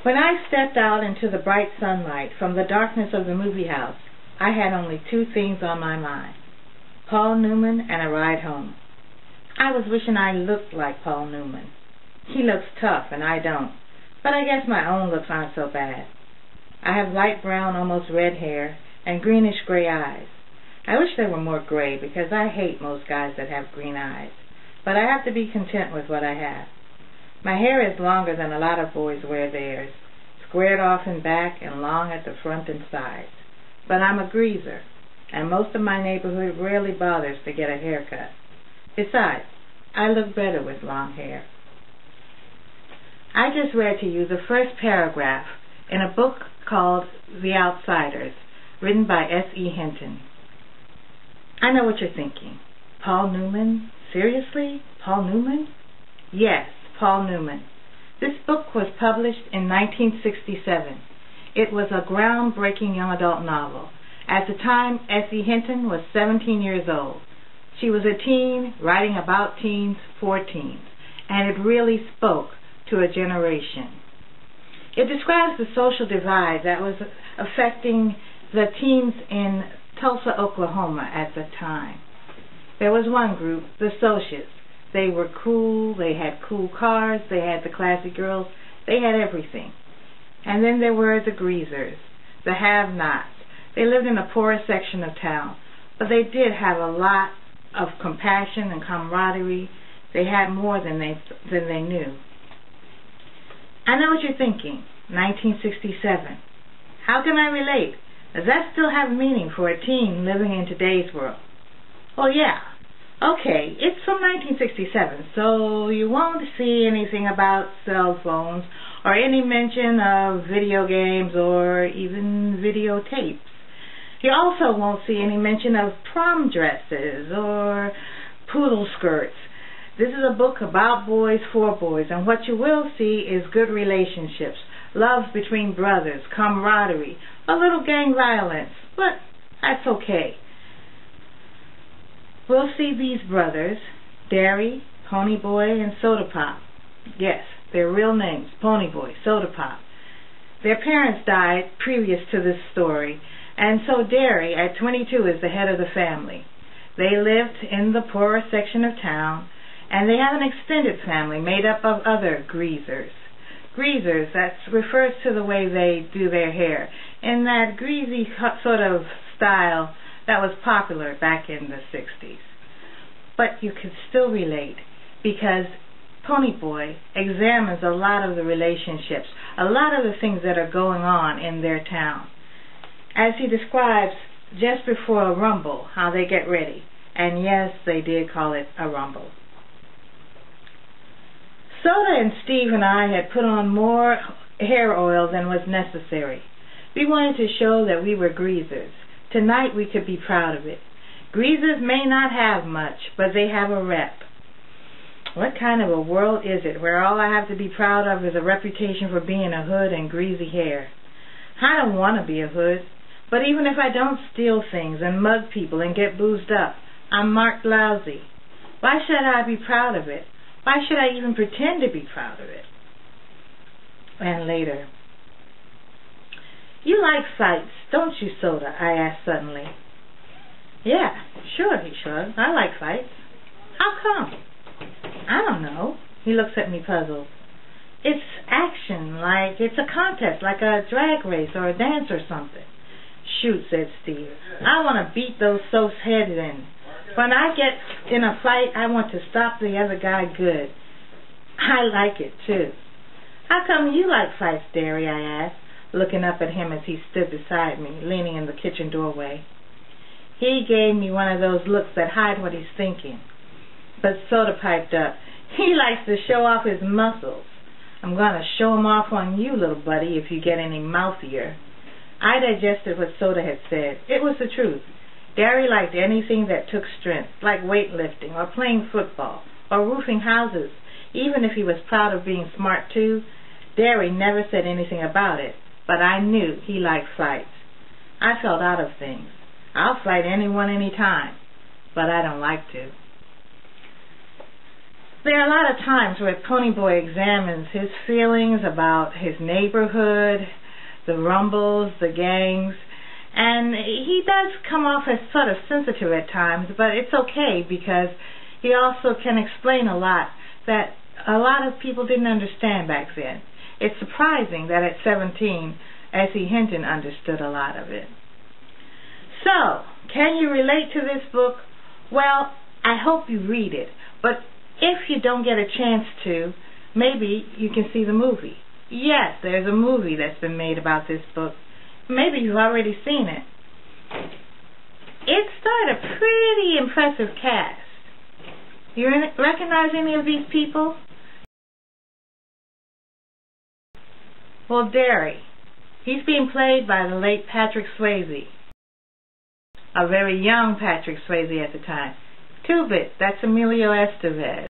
When I stepped out into the bright sunlight from the darkness of the movie house, I had only two things on my mind: Paul Newman and a ride home. I was wishing I looked like Paul Newman. He looks tough and I don't, but I guess my own looks aren't so bad. I have light brown, almost red hair and greenish gray eyes. I wish they were more gray because I hate most guys that have green eyes, but I have to be content with what I have. My hair is longer than a lot of boys wear theirs, squared off in back and long at the front and sides. But I'm a greaser, and most of my neighborhood rarely bothers to get a haircut. Besides, I look better with long hair. I just read to you the first paragraph in a book called The Outsiders, written by S.E. Hinton. I know what you're thinking. Paul Newman? Seriously? Paul Newman? Yes, Paul Newman. This book was published in 1967. It was a groundbreaking young adult novel. At the time, S.E. Hinton was 17 years old. She was a teen writing about teens for teens, and it really spoke to a generation. It describes the social divide that was affecting the teens in Tulsa, Oklahoma at the time. There was one group, the Socials. They were cool, they had cool cars, they had the classy girls, they had everything. And then there were the greasers, the have-nots. They lived in a poorer section of town, but they did have a lot of compassion and camaraderie. They had more than they knew. I know what you're thinking. 1967. How can I relate? Does that still have meaning for a teen living in today's world? Well, yeah. Okay, it's from 1967, so you won't see anything about cell phones or any mention of video games or even videotapes. You also won't see any mention of prom dresses or poodle skirts. This is a book about boys for boys, and what you will see is good relationships, love between brothers, camaraderie, a little gang violence, but that's okay. We'll see these brothers, Derry, Ponyboy, and Soda Pop. Yes, their real names, Ponyboy, Soda Pop. Their parents died previous to this story, and so Derry, at 22, is the head of the family. They lived in the poorer section of town, and they have an extended family made up of other greasers. Greasers, that refers to the way they do their hair, in that greasy sort of style that was popular back in the 60s. But you can still relate, because Ponyboy examines a lot of the relationships, a lot of the things that are going on in their town. As he describes just before a rumble, how they get ready. And yes, they did call it a rumble. Soda and Steve and I had put on more hair oil than was necessary. We wanted to show that we were greasers. Tonight we could be proud of it. Greasers may not have much, but they have a rep. What kind of a world is it where all I have to be proud of is a reputation for being a hood and greasy hair? I don't want to be a hood, but even if I don't steal things and mug people and get boozed up, I'm marked lousy. Why should I be proud of it? Why should I even pretend to be proud of it? And later, you like fights, don't you, Soda? I asked suddenly. Yeah, sure, he shrugged. I like fights. How come? I don't know. He looks at me puzzled. It's action, like it's a contest, like a drag race or a dance or something. Shoot, said Steve. I want to beat those soaps' heads in. When I get in a fight, I want to stop the other guy good. I like it, too. How come you like fights, Derry? I asked, looking up at him as he stood beside me, leaning in the kitchen doorway. He gave me one of those looks that hide what he's thinking. But Soda piped up. He likes to show off his muscles. I'm going to show 'em off on you, little buddy, if you get any mouthier. I digested what Soda had said. It was the truth. Derry liked anything that took strength, like weightlifting or playing football or roofing houses. Even if he was proud of being smart too, Derry never said anything about it, but I knew he liked fights. I felt out of things. I'll fight anyone anytime, but I don't like to. There are a lot of times where Ponyboy examines his feelings about his neighborhood, the rumbles, the gangs, and he does come off as sort of sensitive at times, but it's okay because he also can explain a lot that a lot of people didn't understand back then. It's surprising that at 17, S.E. Hinton understood a lot of it. So, can you relate to this book? Well, I hope you read it, but if you don't get a chance to, maybe you can see the movie. Yes, there's a movie that's been made about this book. Maybe you've already seen it. It starred a pretty impressive cast. You recognize any of these people? Well, Derry. He's being played by the late Patrick Swayze. A very young Patrick Swayze at the time. Tubit, that's Emilio Estevez.